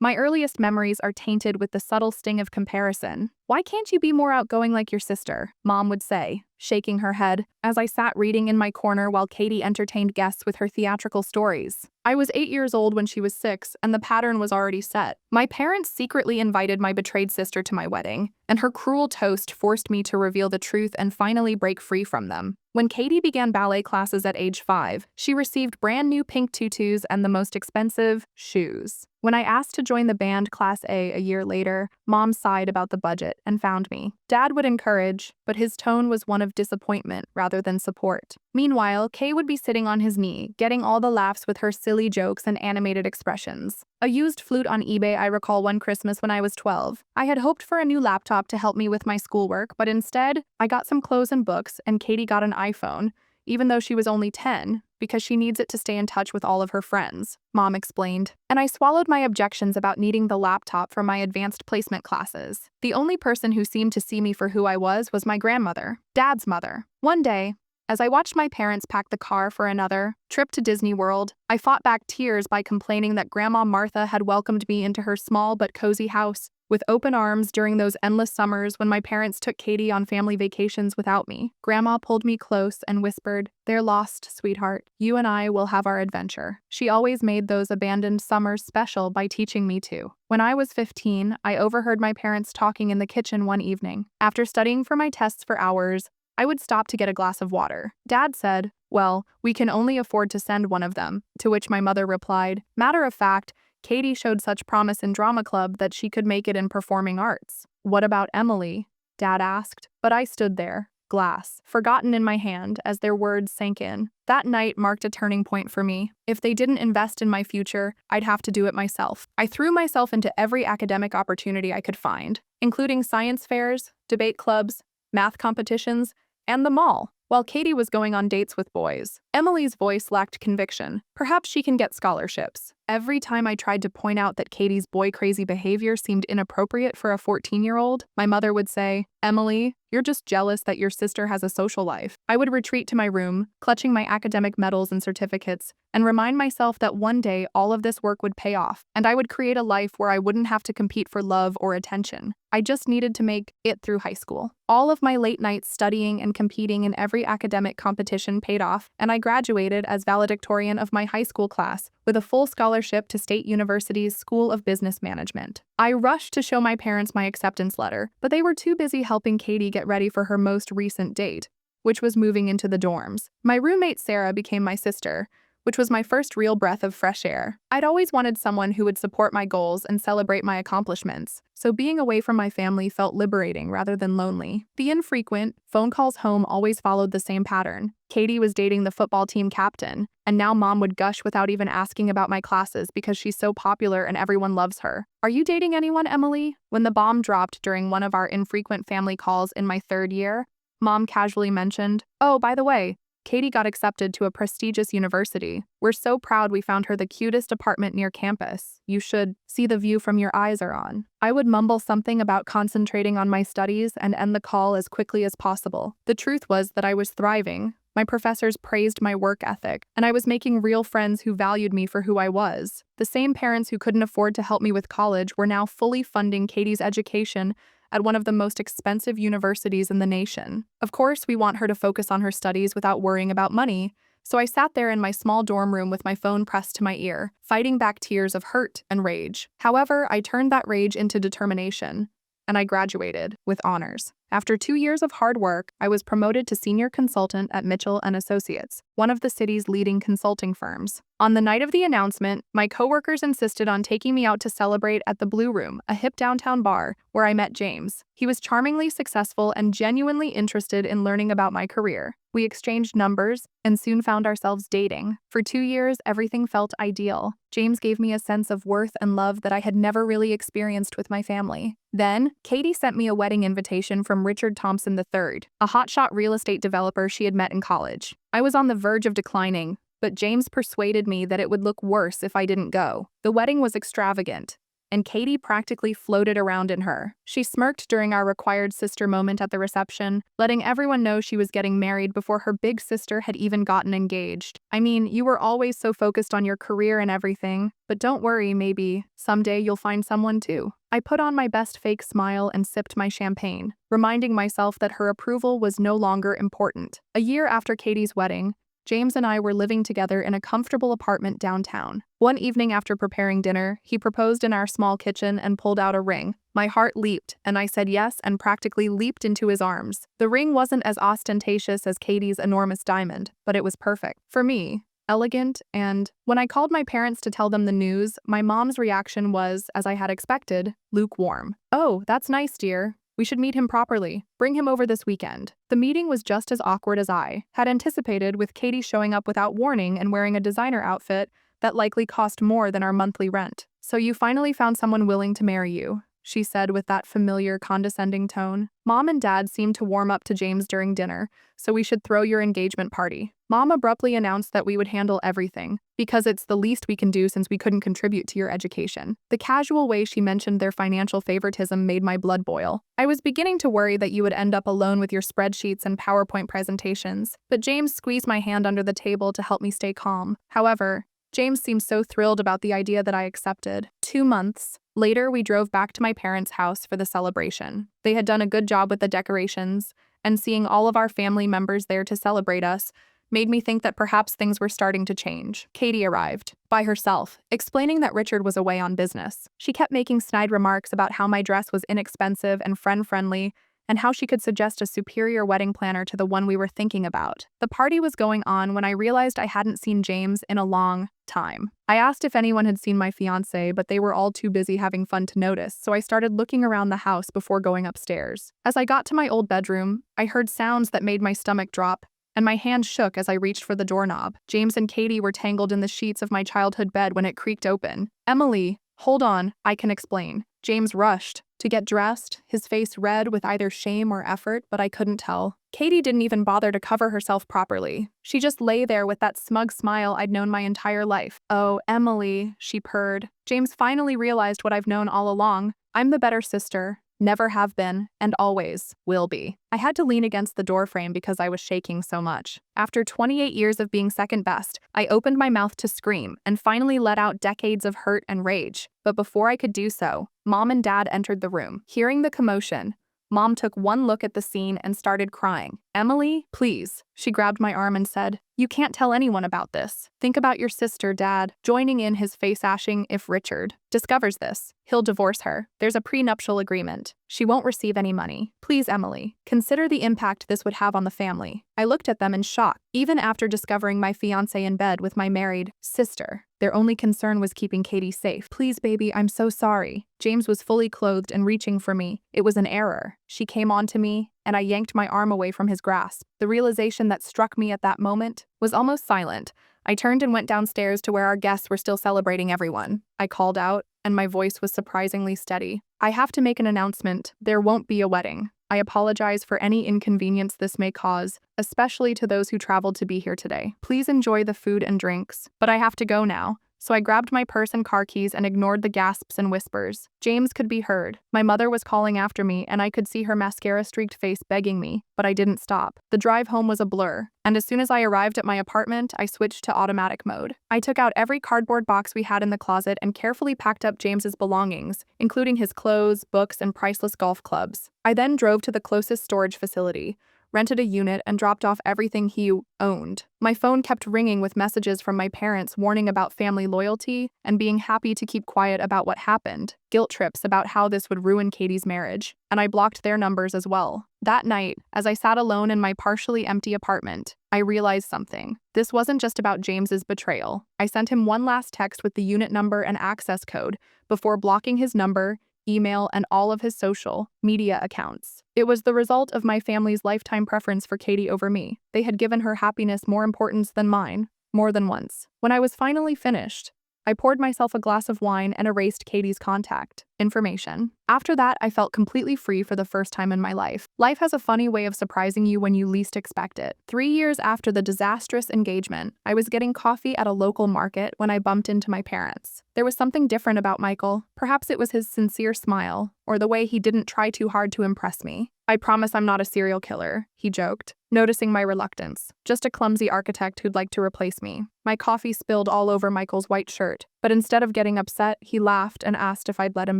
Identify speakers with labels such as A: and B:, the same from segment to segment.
A: My earliest memories are tainted with the subtle sting of comparison. "Why can't you be more outgoing like your sister?" Mom would say, shaking her head, as I sat reading in my corner while Katie entertained guests with her theatrical stories. I was 8 years old when she was 6, and the pattern was already set. My parents secretly invited my betrayed sister to my wedding, and her cruel toast forced me to reveal the truth and finally break free from them. When Katie began ballet classes at age 5, she received brand new pink tutus and the most expensive shoes. When I asked to join the band Class A year later, Mom sighed about the budget and found me. Dad would encourage, but his tone was one of disappointment rather than support. Meanwhile, Kay would be sitting on his knee, getting all the laughs with her silly jokes and animated expressions. A used flute on eBay I recall one Christmas when I was 12. I had hoped for a new laptop to help me with my schoolwork, but instead, I got some clothes and books, and Katie got an iPhone, even though she was only 10, because she needs it to stay in touch with all of her friends, Mom explained. And I swallowed my objections about needing the laptop for my advanced placement classes. The only person who seemed to see me for who I was my grandmother, Dad's mother. One day, as I watched my parents pack the car for another trip to Disney World, I fought back tears by complaining that Grandma Martha had welcomed me into her small but cozy house with open arms during those endless summers when my parents took Katie on family vacations without me. Grandma pulled me close and whispered, "They're lost, sweetheart. You and I will have our adventure." She always made those abandoned summers special by teaching me to. When I was 15, I overheard my parents talking in the kitchen one evening. After studying for my tests for hours, I would stop to get a glass of water. Dad said, "Well, we can only afford to send one of them," to which my mother replied, "Matter of fact, Katie showed such promise in drama club that she could make it in performing arts." "What about Emily?" Dad asked, but I stood there, glass, forgotten in my hand as their words sank in. That night marked a turning point for me. If they didn't invest in my future, I'd have to do it myself. I threw myself into every academic opportunity I could find, including science fairs, debate clubs, math competitions, and the mall, while Katie was going on dates with boys. Emily's voice lacked conviction. Perhaps she can get scholarships. Every time I tried to point out that Katie's boy-crazy behavior seemed inappropriate for a 14-year-old, my mother would say, "Emily, you're just jealous that your sister has a social life." I would retreat to my room, clutching my academic medals and certificates, and remind myself that one day all of this work would pay off, and I would create a life where I wouldn't have to compete for love or attention. I just needed to make it through high school. All of my late nights studying and competing in every academic competition paid off, and I graduated as valedictorian of my high school class with a full scholarship to State University's School of Business Management. I rushed to show my parents my acceptance letter, but they were too busy helping Katie get ready for her most recent date, which was moving into the dorms. My roommate Sarah became my sister, which was my first real breath of fresh air. I'd always wanted someone who would support my goals and celebrate my accomplishments, so being away from my family felt liberating rather than lonely. The infrequent phone calls home always followed the same pattern. Katie was dating the football team captain, and now Mom would gush without even asking about my classes because she's so popular and everyone loves her. "Are you dating anyone, Emily?" When the bomb dropped during one of our infrequent family calls in my 3rd year, Mom casually mentioned, "Oh, by the way, Katie got accepted to a prestigious university. We're so proud we found her the cutest apartment near campus. You should see the view from your eyes are on." I would mumble something about concentrating on my studies and end the call as quickly as possible. The truth was that I was thriving. My professors praised my work ethic, and I was making real friends who valued me for who I was. The same parents who couldn't afford to help me with college were now fully funding Katie's education at one of the most expensive universities in the nation. Of course, we want her to focus on her studies without worrying about money, so I sat there in my small dorm room with my phone pressed to my ear, fighting back tears of hurt and rage. However, I turned that rage into determination, and I graduated with honors. After 2 years of hard work, I was promoted to senior consultant at Mitchell & Associates, one of the city's leading consulting firms. On the night of the announcement, my coworkers insisted on taking me out to celebrate at the Blue Room, a hip downtown bar where I met James. He was charmingly successful and genuinely interested in learning about my career. We exchanged numbers and soon found ourselves dating. For 2 years, everything felt ideal. James gave me a sense of worth and love that I had never really experienced with my family. Then, Katie sent me a wedding invitation from Richard Thompson III, a hotshot real estate developer she had met in college. I was on the verge of declining, but James persuaded me that it would look worse if I didn't go. The wedding was extravagant, and Katie practically floated around in her. She smirked during our required sister moment at the reception, letting everyone know she was getting married before her big sister had even gotten engaged. I mean, you were always so focused on your career and everything, but don't worry, maybe someday you'll find someone too. I put on my best fake smile and sipped my champagne, reminding myself that her approval was no longer important. A year after Katie's wedding, James and I were living together in a comfortable apartment downtown. One evening after preparing dinner, he proposed in our small kitchen and pulled out a ring. My heart leaped, and I said yes and practically leaped into his arms. The ring wasn't as ostentatious as Katie's enormous diamond, but it was perfect. For me, elegant, and when I called my parents to tell them the news, my mom's reaction was, as I had expected, lukewarm. "Oh, that's nice, dear. We should meet him properly. Bring him over this weekend." The meeting was just as awkward as I had anticipated, with Katie showing up without warning and wearing a designer outfit that likely cost more than our monthly rent. "So you finally found someone willing to marry you," she said with that familiar, condescending tone. "Mom and Dad seemed to warm up to James during dinner, so we should throw your engagement party." Mom abruptly announced that we would handle everything, because it's the least we can do since we couldn't contribute to your education. The casual way she mentioned their financial favoritism made my blood boil. I was beginning to worry that you would end up alone with your spreadsheets and PowerPoint presentations, but James squeezed my hand under the table to help me stay calm. However, James seemed so thrilled about the idea that I accepted. 2 months later, we drove back to my parents' house for the celebration. They had done a good job with the decorations, and seeing all of our family members there to celebrate us made me think that perhaps things were starting to change. Katie arrived, by herself, explaining that Richard was away on business. She kept making snide remarks about how my dress was inexpensive and friend-friendly, and how she could suggest a superior wedding planner to the one we were thinking about. The party was going on when I realized I hadn't seen James in a long time. I asked if anyone had seen my fiancé, but they were all too busy having fun to notice, so I started looking around the house before going upstairs. As I got to my old bedroom, I heard sounds that made my stomach drop, and my hand shook as I reached for the doorknob. James and Katie were tangled in the sheets of my childhood bed when it creaked open. "Emily, hold on, I can explain." James rushed to get dressed, his face red with either shame or effort, but I couldn't tell. Katie didn't even bother to cover herself properly. She just lay there with that smug smile I'd known my entire life. "Oh, Emily," she purred. James finally realized what I've known all along. I'm the better sister. Never have been, and always will be. I had to lean against the doorframe because I was shaking so much. After 28 years of being second best, I opened my mouth to scream and finally let out decades of hurt and rage. But before I could do so, Mom and Dad entered the room. Hearing the commotion, Mom took one look at the scene and started crying. "Emily, please." She grabbed my arm and said, "You can't tell anyone about this. Think about your sister, Dad." Joining in, his face ashing. "If Richard discovers this, he'll divorce her. There's a prenuptial agreement. She won't receive any money. Please, Emily, consider the impact this would have on the family." I looked at them in shock. Even after discovering my fiancé in bed with my married sister, their only concern was keeping Katie safe. "Please, baby, I'm so sorry." James was fully clothed and reaching for me. It was an error. She came on to me, and I yanked my arm away from his grasp. The realization that struck me at that moment was almost silent. I turned and went downstairs to where our guests were still celebrating everyone. I called out, and my voice was surprisingly steady. "I have to make an announcement. There won't be a wedding. I apologize for any inconvenience this may cause, especially to those who traveled to be here today. Please enjoy the food and drinks, but I have to go now." So I grabbed my purse and car keys and ignored the gasps and whispers. James could be heard. My mother was calling after me, and I could see her mascara-streaked face begging me, but I didn't stop. The drive home was a blur, and as soon as I arrived at my apartment, I switched to automatic mode. I took out every cardboard box we had in the closet and carefully packed up James's belongings, including his clothes, books, and priceless golf clubs. I then drove to the closest storage facility, rented a unit, and dropped off everything he owned. My phone kept ringing with messages from my parents warning about family loyalty and being happy to keep quiet about what happened, guilt trips about how this would ruin Katie's marriage, and I blocked their numbers as well. That night, as I sat alone in my partially empty apartment, I realized something. This wasn't just about James's betrayal. I sent him one last text with the unit number and access code before blocking his number, email, and all of his social media accounts. It was the result of my family's lifetime preference for Katie over me. They had given her happiness more importance than mine, more than once. When I was finally finished, I poured myself a glass of wine and erased Katie's contact information. After that, I felt completely free for the first time in my life. Life has a funny way of surprising you when you least expect it. 3 years after the disastrous engagement, I was getting coffee at a local market when I bumped into my parents. There was something different about Michael. Perhaps it was his sincere smile, or the way he didn't try too hard to impress me. "I promise I'm not a serial killer," he joked, noticing my reluctance. "Just a clumsy architect who'd like to replace me." My coffee spilled all over Michael's white shirt, but instead of getting upset, he laughed and asked if I'd let him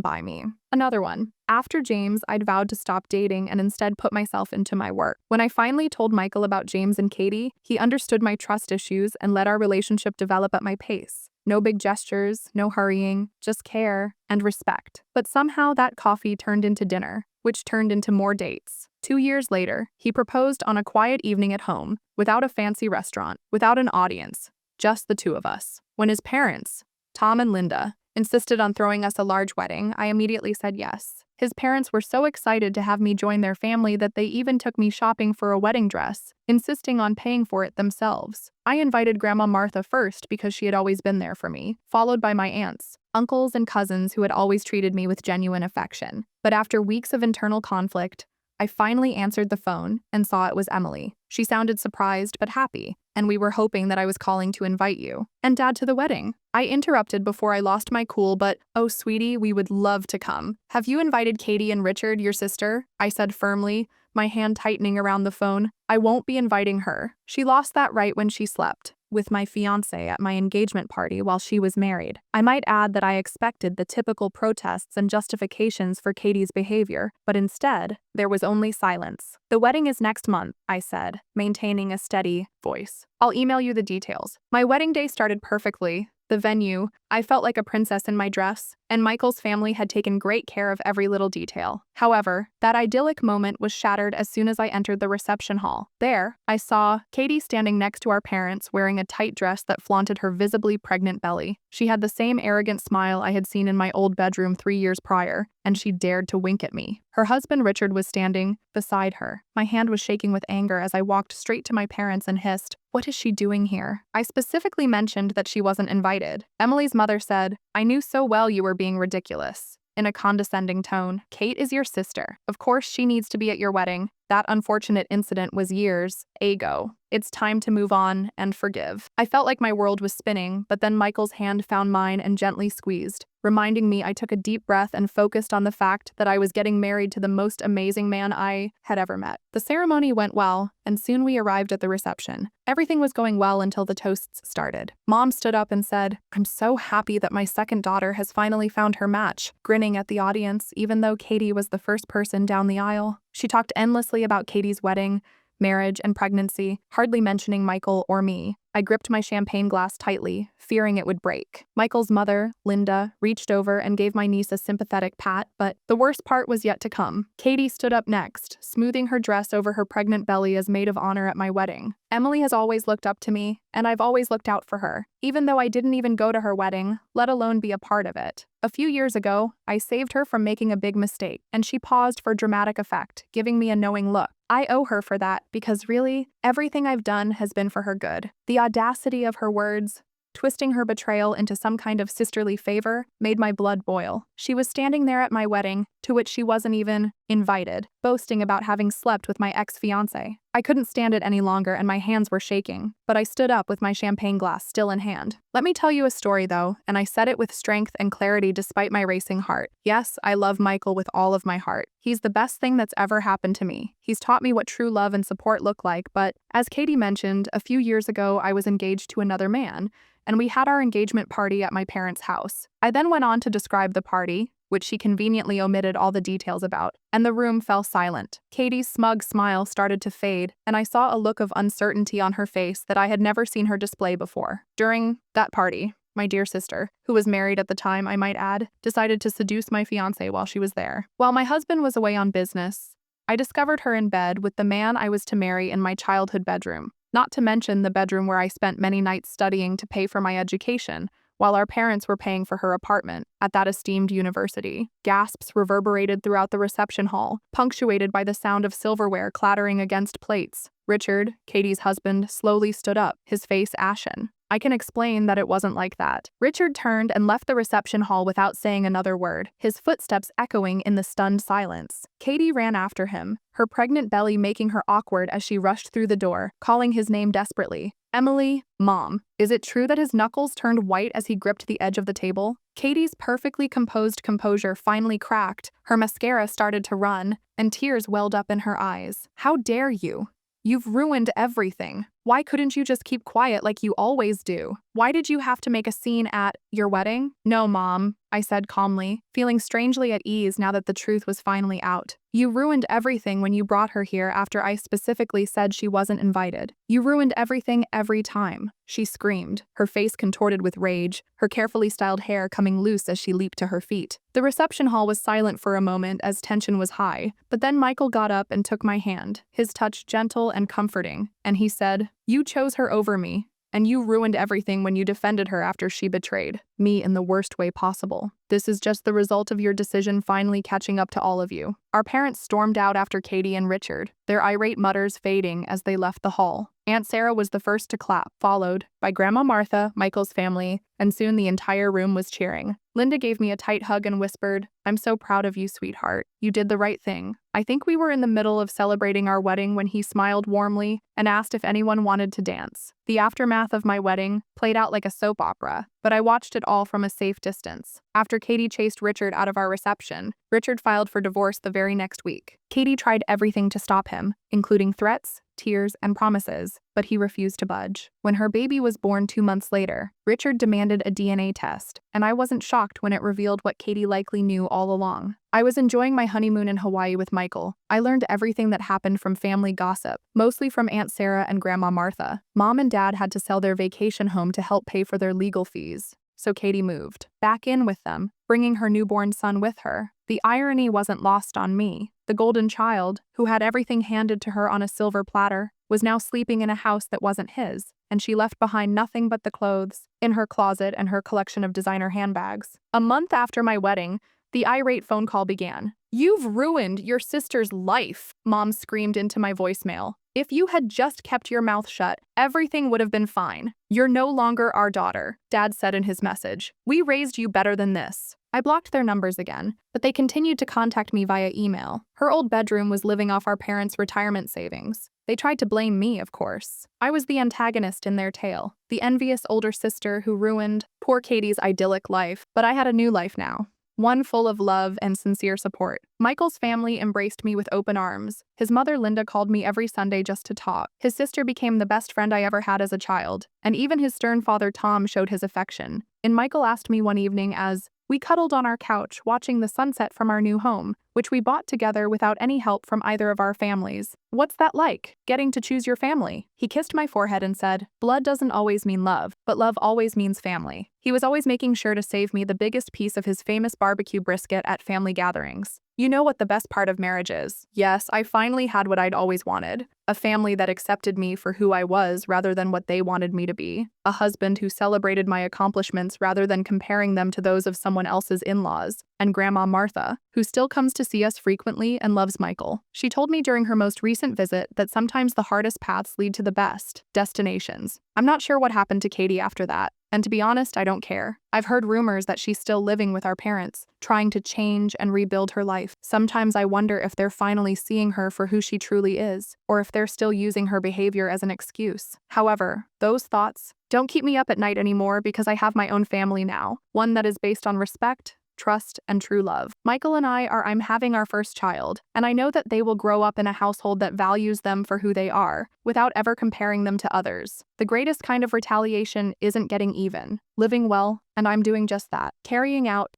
A: buy me another one. After James, I'd vowed to stop dating and instead put myself into my work. When I finally told Michael about James and Katie, he understood my trust issues and let our relationship develop at my pace. No big gestures, no hurrying, just care and respect. But somehow that coffee turned into dinner, which turned into more dates. 2 years later, he proposed on a quiet evening at home, without a fancy restaurant, without an audience, just the two of us. When his parents, Tom and Linda, insisted on throwing us a large wedding, I immediately said yes. His parents were so excited to have me join their family that they even took me shopping for a wedding dress, insisting on paying for it themselves. I invited Grandma Martha first because she had always been there for me, followed by my aunts, uncles, and cousins who had always treated me with genuine affection. But after weeks of internal conflict, I finally answered the phone and saw it was Emily. She sounded surprised but happy, and we were hoping that I was calling to invite you and Dad to the wedding. I interrupted before I lost my cool, but, "Oh, sweetie, we would love to come. Have you invited Katie and Richard, your sister?" I said firmly, my hand tightening around the phone. "I won't be inviting her. She lost that right when she slept with my fiancé at my engagement party while she was married." I might add that I expected the typical protests and justifications for Katie's behavior, but instead, there was only silence. "The wedding is next month," I said, maintaining a steady voice. "I'll email you the details." My wedding day started perfectly. The venue, I felt like a princess in my dress, and Michael's family had taken great care of every little detail. However, that idyllic moment was shattered as soon as I entered the reception hall. There, I saw Katie standing next to our parents wearing a tight dress that flaunted her visibly pregnant belly. She had the same arrogant smile I had seen in my old bedroom 3 years prior, and she dared to wink at me. Her husband Richard was standing beside her. My hand was shaking with anger as I walked straight to my parents and hissed, "What is she doing here?" I specifically mentioned that she wasn't invited. Emily's mother said, "I knew so well you were being ridiculous." In a condescending tone, "Kate is your sister. Of course she needs to be at your wedding. That unfortunate incident was years ago. It's time to move on and forgive." I felt like my world was spinning, but then Michael's hand found mine and gently squeezed, reminding me I took a deep breath and focused on the fact that I was getting married to the most amazing man I had ever met. The ceremony went well, and soon we arrived at the reception. Everything was going well until the toasts started. Mom stood up and said, "I'm so happy that my second daughter has finally found her match," grinning at the audience, even though Katie was the first person down the aisle. She talked endlessly about Katie's wedding, marriage, and pregnancy, hardly mentioning Michael or me. I gripped my champagne glass tightly, fearing it would break. Michael's mother, Linda, reached over and gave my niece a sympathetic pat, but the worst part was yet to come. Katie stood up next, smoothing her dress over her pregnant belly as maid of honor at my wedding. Emily has always looked up to me, and I've always looked out for her, even though I didn't even go to her wedding, let alone be a part of it. A few years ago, I saved her from making a big mistake, and she paused for dramatic effect, giving me a knowing look. I owe her for that, because really, everything I've done has been for her good. The audacity of her words, twisting her betrayal into some kind of sisterly favor, made my blood boil. She was standing there at my wedding, to which she wasn't even invited, boasting about having slept with my ex-fiancé. I couldn't stand it any longer and my hands were shaking, but I stood up with my champagne glass still in hand. "Let me tell you a story though," and I said it with strength and clarity despite my racing heart. "Yes, I love Michael with all of my heart. He's the best thing that's ever happened to me. He's taught me what true love and support look like, but as Katie mentioned, a few years ago I was engaged to another man, and we had our engagement party at my parents' house." I then went on to describe the party, which she conveniently omitted all the details about, and the room fell silent. Katie's smug smile started to fade, and I saw a look of uncertainty on her face that I had never seen her display before. During that party, my dear sister, who was married at the time, I might add, decided to seduce my fiancé while she was there. While my husband was away on business, I discovered her in bed with the man I was to marry in my childhood bedroom, not to mention the bedroom where I spent many nights studying to pay for my education, while our parents were paying for her apartment at that esteemed university. Gasps reverberated throughout the reception hall, punctuated by the sound of silverware clattering against plates. Richard, Katie's husband, slowly stood up, his face ashen. I can explain that it wasn't like that. Richard turned and left the reception hall without saying another word, his footsteps echoing in the stunned silence. Katie ran after him, her pregnant belly making her awkward as she rushed through the door, calling his name desperately. Emily, Mom. Is it true that his knuckles turned white as he gripped the edge of the table? Katie's perfectly composed composure finally cracked, her mascara started to run, and tears welled up in her eyes. How dare you? You've ruined everything. Why couldn't you just keep quiet like you always do? Why did you have to make a scene at your wedding? No, Mom, I said calmly, feeling strangely at ease now that the truth was finally out. You ruined everything when you brought her here after I specifically said she wasn't invited. You ruined everything every time, she screamed, her face contorted with rage, her carefully styled hair coming loose as she leaped to her feet. The reception hall was silent for a moment as tension was high, but then Michael got up and took my hand, his touch gentle and comforting, and he said, "You chose her over me, and you ruined everything when you defended her after she betrayed me in the worst way possible. This is just the result of your decision finally catching up to all of you." Our parents stormed out after Katie and Richard, their irate mutters fading as they left the hall. Aunt Sarah was the first to clap, followed by Grandma Martha, Michael's family, and soon the entire room was cheering. Linda gave me a tight hug and whispered, "I'm so proud of you, sweetheart. You did the right thing." I think we were in the middle of celebrating our wedding when he smiled warmly and asked if anyone wanted to dance. The aftermath of my wedding played out like a soap opera, but I watched it all from a safe distance. After Katie chased Richard out of our reception, Richard filed for divorce the very next week. Katie tried everything to stop him, including threats, tears, and promises, but he refused to budge. When her baby was born 2 months later, Richard demanded a DNA test, and I wasn't shocked when it revealed what Katie likely knew all along. I was enjoying my honeymoon in Hawaii with Michael. I learned everything that happened from family gossip, mostly from Aunt Sarah and Grandma Martha. Mom and Dad had to sell their vacation home to help pay for their legal fees, so Katie moved back in with them, bringing her newborn son with her. The irony wasn't lost on me. The golden child, who had everything handed to her on a silver platter, was now sleeping in a house that wasn't his, and she left behind nothing but the clothes in her closet and her collection of designer handbags. A month after my wedding, the irate phone call began. "You've ruined your sister's life," Mom screamed into my voicemail. "If you had just kept your mouth shut, everything would have been fine. You're no longer our daughter," Dad said in his message. "We raised you better than this." I blocked their numbers again, but they continued to contact me via email. Her old bedroom was living off our parents' retirement savings. They tried to blame me, of course. I was the antagonist in their tale, the envious older sister who ruined poor Katie's idyllic life, but I had a new life now. One full of love and sincere support. Michael's family embraced me with open arms. His mother Linda called me every Sunday just to talk. His sister became the best friend I ever had as a child, and even his stern father Tom showed his affection. And Michael asked me one evening as we cuddled on our couch watching the sunset from our new home, which we bought together without any help from either of our families. "What's that like, getting to choose your family?" He kissed my forehead and said, "Blood doesn't always mean love, but love always means family." He was always making sure to save me the biggest piece of his famous barbecue brisket at family gatherings. You know what the best part of marriage is. Yes, I finally had what I'd always wanted. A family that accepted me for who I was rather than what they wanted me to be. A husband who celebrated my accomplishments rather than comparing them to those of someone else's in-laws. And Grandma Martha, who still comes to see us frequently and loves Michael. She told me during her most recent visit that sometimes the hardest paths lead to the best destinations. I'm not sure what happened to Katie after that. And to be honest, I don't care. I've heard rumors that she's still living with our parents, trying to change and rebuild her life. Sometimes I wonder if they're finally seeing her for who she truly is, or if they're still using her behavior as an excuse. However, those thoughts don't keep me up at night anymore because I have my own family now, one that is based on respect, trust, and true love. Michael and I'm having our first child, and I know that they will grow up in a household that values them for who they are, without ever comparing them to others. The greatest kind of retaliation isn't getting even, living well, and I'm doing just that, carrying out